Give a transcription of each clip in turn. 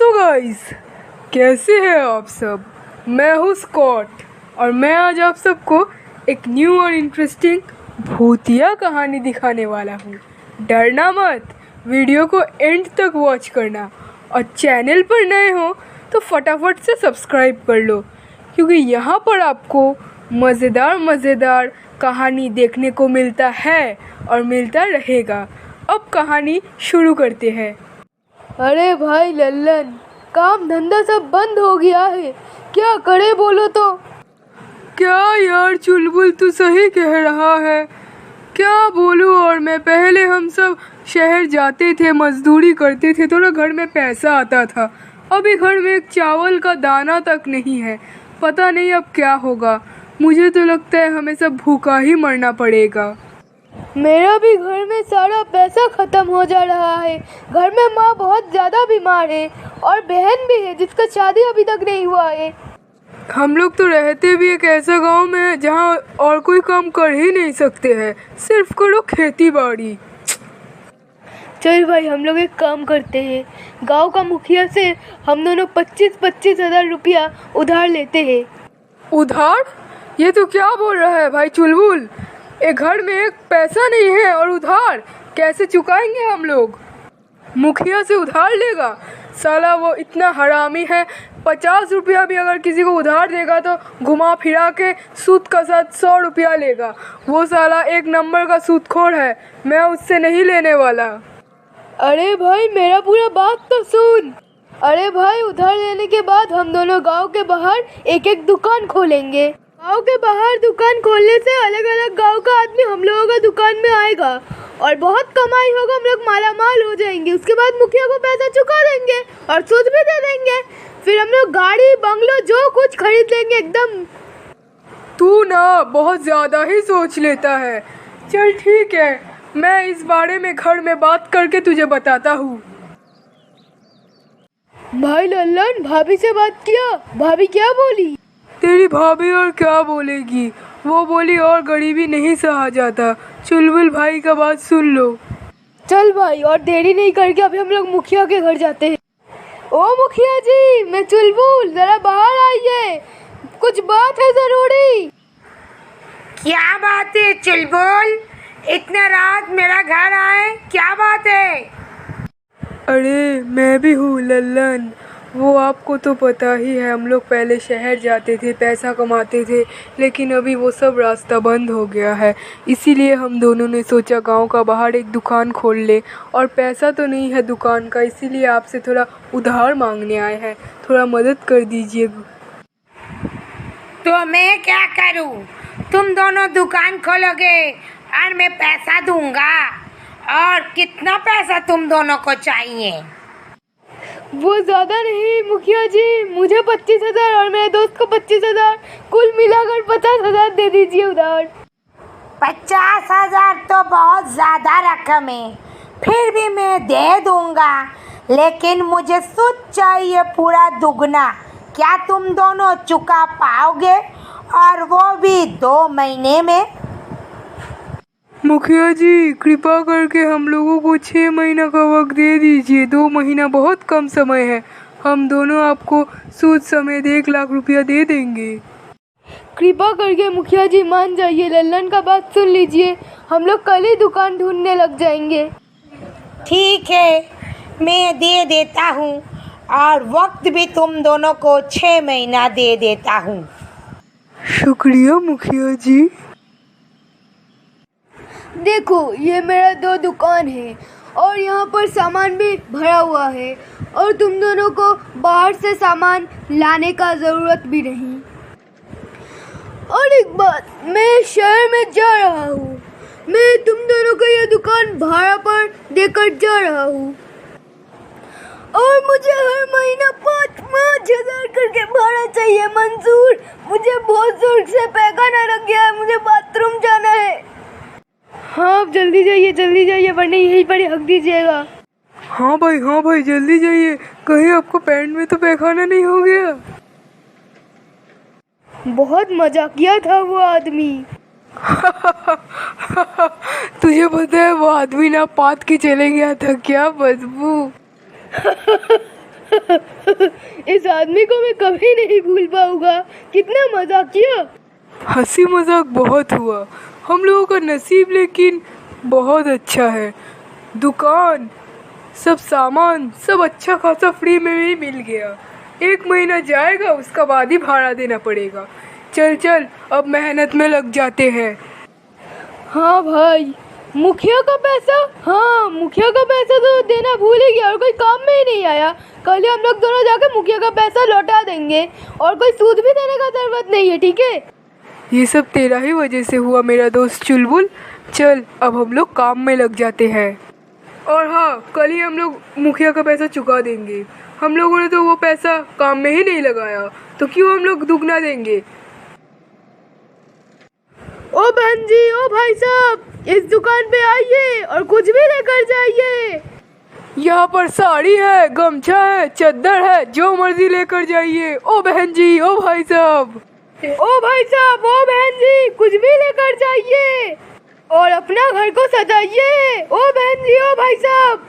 So guys, कैसे हैं आप सब। मैं हूँ स्कॉट और मैं आज आप सबको एक न्यू और इंटरेस्टिंग भूतिया कहानी दिखाने वाला हूँ। डरना मत, वीडियो को एंड तक वॉच करना और चैनल पर नए हो तो फटाफट से सब्सक्राइब कर लो, क्योंकि यहाँ पर आपको मज़ेदार कहानी देखने को मिलता है और मिलता रहेगा। अब कहानी शुरू करते हैं। अरे भाई लल्लन, काम धंधा सब बंद हो गया है, क्या करे बोलो तो। क्या यार चुलबुल, तू सही कह रहा है, क्या बोलूँ। और मैं पहले हम सब शहर जाते थे, मजदूरी करते थे, थोड़ा घर में पैसा आता था। अभी घर में एक चावल का दाना तक नहीं है। पता नहीं अब क्या होगा। मुझे तो लगता है हमें सब भूखा ही मरना पड़ेगा। मेरा भी घर में सारा पैसा खत्म हो जा रहा है। घर में माँ बहुत ज़्यादा बीमार है और बहन भी है जिसका शादी अभी तक नहीं हुआ है। हम लोग तो रहते भी एक ऐसा गांव में है जहां और कोई काम कर ही नहीं सकते हैं, सिर्फ करो खेती बाड़ी। चल भाई, हम लोग एक काम करते हैं, गांव का मुखिया से हम दोनों 25-25 हज़ार रुपया उधार लेते हैं। उधार? ये तो क्या बोल रहा है भाई चुलबुल। एक घर में एक पैसा नहीं है और उधार कैसे चुकाएंगे हम लोग। मुखिया से उधार लेगा? साला वो इतना हरामी है। 50 रुपया भी अगर किसी को उधार देगा तो घुमा फिरा के सूद का साथ 100 रुपया लेगा। वो साला एक नंबर का सूदखोर है, मैं उससे नहीं लेने वाला। अरे भाई मेरा पूरा बात तो सुन। अरे भाई, उधार लेने के बाद हम दोनों गांव के बाहर एक एक दुकान खोलेंगे। गांव के बाहर दुकान खोलने से अलग अलग गांव का आदमी हम लोगों का दुकान में आएगा और बहुत कमाई होगा, हम लोग मालामाल हो जाएंगे। उसके बाद मुखिया को पैसा चुका देंगे और सूद भी दे देंगे। फिर हम लोग गाड़ी बंगलो जो कुछ खरीद लेंगे एकदम। तू ना बहुत ज़्यादा ही सोच लेता है। चल ठीक है, मैं इस बारे में घर में बात करके तुझे बताता हूँ। भाई लल्लन, भाभी से बात किया? भाभी क्या बोली? तेरी भाभी और क्या बोलेगी, वो बोली और गरीबी नहीं सहा जाता। चुलबुल भाई का बात सुन लो। चल भाई, और देरी नहीं करके अभी हम लोग मुखिया के घर जाते हैं। ओ मुखिया जी, मैं चुलबुल, जरा बाहर आइए, कुछ बात है जरूरी। क्या बात है चुलबुल, इतना रात मेरा घर आए, क्या बात है? अरे मैं भी हूँ लल्लन। वो आपको तो पता ही है, हम लोग पहले शहर जाते थे, पैसा कमाते थे, लेकिन अभी वो सब रास्ता बंद हो गया है। इसीलिए हम दोनों ने सोचा गांव का बाहर एक दुकान खोल ले। और पैसा तो नहीं है दुकान का, इसीलिए आपसे थोड़ा उधार मांगने आए हैं, थोड़ा मदद कर दीजिए। तो मैं क्या करूं? तुम दोनों दुकान खोलोगे और मैं पैसा दूंगा। और कितना पैसा तुम दोनों को चाहिए? वो ज्यादा नहीं मुखिया जी, मुझे 25,000 और मेरे दोस्त को 25,000, कुल मिलाकर 50,000 दे दीजिए उधार। 50,000 तो बहुत ज़्यादा रकम है, फिर भी मैं दे दूंगा, लेकिन मुझे सूद चाहिए पूरा दुगना। क्या तुम दोनों चुका पाओगे, और वो भी 2 महीने में? मुखिया जी, कृपा करके हम लोगों को 6 महीना का वक्त दे दीजिए। 2 महीना बहुत कम समय है। हम दोनों आपको सूद समेत 1 लाख रुपया दे देंगे। कृपा करके मुखिया जी मान जाइए, लल्लन का बात सुन लीजिए, हम लोग कल ही दुकान ढूंढने लग जाएंगे। ठीक है, मैं दे देता हूँ, और वक्त भी तुम दोनों को 6 महीना दे देता हूँ। शुक्रिया मुखिया जी। देखो, ये मेरा 2 दुकान है और यहाँ पर सामान भी भरा हुआ है, और तुम दोनों को बाहर से सामान लाने का ज़रूरत भी नहीं। और एक बात, मैं शहर में जा रहा हूँ, मैं तुम दोनों को ये दुकान भाड़ा पर देकर जा रहा हूँ, और मुझे हर महीना 5-5 हज़ार करके भाड़ा चाहिए। मंजूर? मुझे बहुत जोर से पैखाना लग गया है, मुझे बाथरूम जाना है। हाँ, आप जल्दी जाइए, वरना यहीं पर ही हक दीजिएगा। हाँ भाई जल्दी जाइए, कहीं आपको पैंट में तो पैखाना नहीं हो गया। बहुत मजाकिया था वो आदमी। तुझे पता है वो आदमी ना पात के चले गया था, क्या बदबू। इस आदमी को मैं कभी नहीं भूल पाऊंगा। कितना मजा किया। हंसी मजाक बहुत हुआ। हम लोगों का नसीब लेकिन बहुत अच्छा है। दुकान, सब सामान, सब अच्छा खासा फ्री में ही मिल गया। 1 महीना जाएगा, उसका बाद ही भाड़ा देना पड़ेगा। चल चल अब मेहनत में लग जाते हैं। हाँ भाई, मुखिया का पैसा, हाँ मुखिया का पैसा तो देना भूल ही गया और कोई काम में ही नहीं आया। कल ही हम लोग दोनों जाकर मुखिया का पैसा लौटा देंगे और कोई सूद भी देने का जरूरत नहीं है, ठीक है। ये सब तेरा ही वजह से हुआ मेरा दोस्त चुलबुल। चल अब हम लोग काम में लग जाते हैं। और हाँ, कल ही हम लोग मुखिया का पैसा चुका देंगे। हम लोगों ने तो वो पैसा काम में ही नहीं लगाया, तो क्यों हम लोग दुगना देंगे। ओ बहन जी, ओ भाई साहब, इस दुकान पे आइए और कुछ भी लेकर जाइए। यहाँ पर साड़ी है, गमछा है, चद्दर है, जो मर्जी लेकर जाइए। ओ बहन जी, ओ भाई साहब। ओ भाई साहब, ओ बहन जी, कुछ भी लेकर जाइए और अपना घर को सजाइए। ओ बहन जी, ओ भाई साहब।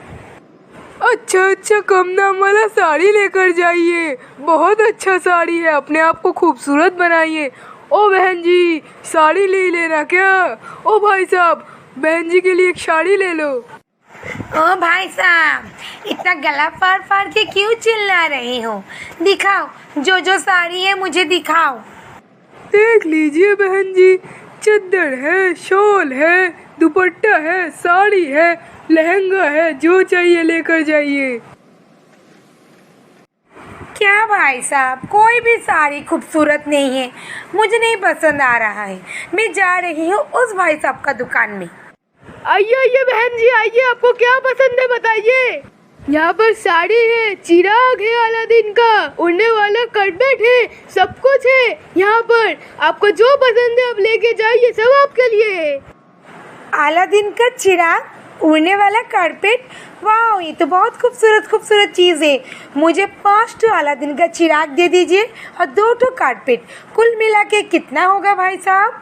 अच्छा, कम दाम वाला साड़ी लेकर जाइए। बहुत अच्छा साड़ी है, अपने आप को खूबसूरत बनाइए। ओ बहन जी, साड़ी ले लेना क्या। ओ भाई साहब, बहन जी के लिए एक साड़ी ले लो। ओ भाई साहब, इतना गला फाड़ फाड़ के क्यों चिल्ला रहे हो? दिखाओ, जो साड़ी है मुझे दिखाओ। देख लीजिए बहन जी, चद्दर है, शॉल है, दुपट्टा है, साड़ी है, लहंगा है, जो चाहिए लेकर जाइए। क्या भाई साहब, कोई भी साड़ी खूबसूरत नहीं है, मुझे नहीं पसंद आ रहा है। मैं जा रही हूँ उस भाई साहब का दुकान में। आइए बहन जी, आइए, आपको क्या पसंद है बताइए। यहाँ पर साड़ी है, चिराग है अलादीन का, उड़ने वाला कारपेट है, सब कुछ है यहाँ पर। आपको जो पसंद है आप लेके जाइए, सब आपके लिए है। अलादीन का चिराग, उड़ने वाला कारपेट, वाह, ये तो बहुत खूबसूरत चीज़ है। मुझे 5 ठो अलादीन का चिराग दे दीजिए और 2 ठो कारपेट। कुल मिला के कितना होगा भाई साहब?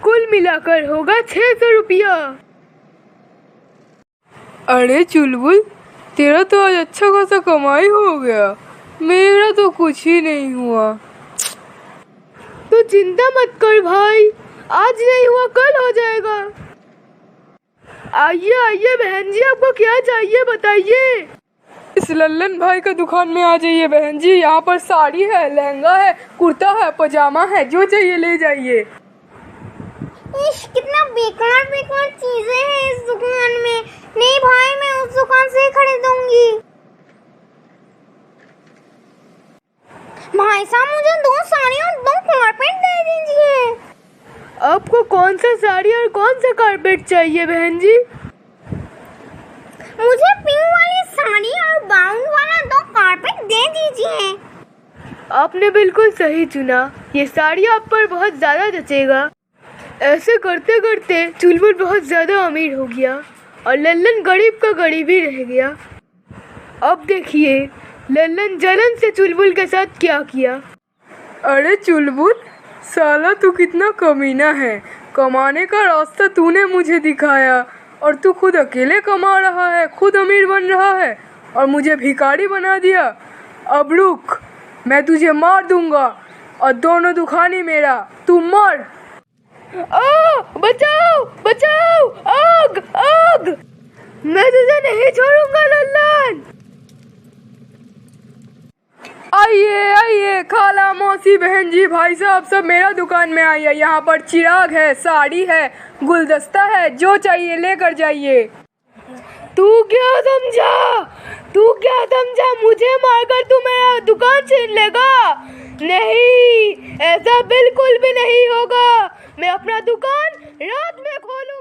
कुल मिलाकर होगा 600 रुपया। अरे चुलबुल, तेरा तो आज अच्छा खासा कमाई हो गया, मेरा तो कुछ ही नहीं हुआ। तो चिंता मत कर भाई, आज नहीं हुआ कल हो जाएगा। आइए बहन जी, आपको क्या चाहिए बताइए। इस लल्लन भाई का दुकान में आ जाइए बहन जी। यहाँ पर साड़ी है, लहंगा है, कुर्ता है, पजामा है, जो चाहिए ले जाइए। कितना बेकार चीजें हैं इस दुकान में। नहीं भाई, मैं उस दुकान से ही खरीदूंगी। भाई साहब, मुझे 2 साड़ी और 2 कारपेट दे दीजिए। आपको कौन सा साड़ी और कौन सा कारपेट चाहिए बहन जी? मुझे पिंक वाली साड़ी और ब्राउन वाला 2 कारपेट दे दीजिए। आपने बिल्कुल सही चुना, ये साड़ी आप पर बहुत ज़्यादा जचेगा। ऐसे करते करते चुलबुल बहुत ज़्यादा अमीर हो गया और लल्लन गरीब का गरीब ही रह गया। अब देखिए लल्लन जलन से चुलबुल के साथ क्या किया। अरे चुलबुल, साला तू कितना कमीना है। कमाने का रास्ता तूने मुझे दिखाया और तू खुद अकेले कमा रहा है, खुद अमीर बन रहा है और मुझे भिखारी बना दिया। अब रुक, मैं तुझे मार दूंगा और दोनों दुकानी मेरा, तू मर। बचाओ बचाओ, आग आग, मैं तुझे नहीं छोड़ूंगा लल्लन। आइए खाला, मौसी, बहन जी, भाई साहब, सब मेरा दुकान में आइए। यहाँ पर चिराग है, साड़ी है, गुलदस्ता है, जो चाहिए लेकर जाइए। तू क्या समझा मुझे मारकर तू मेरा दुकान छीन लेगा? नहीं, ऐसा बिल्कुल भी नहीं होगा। मैं अपना दुकान रात में खोलूंगा।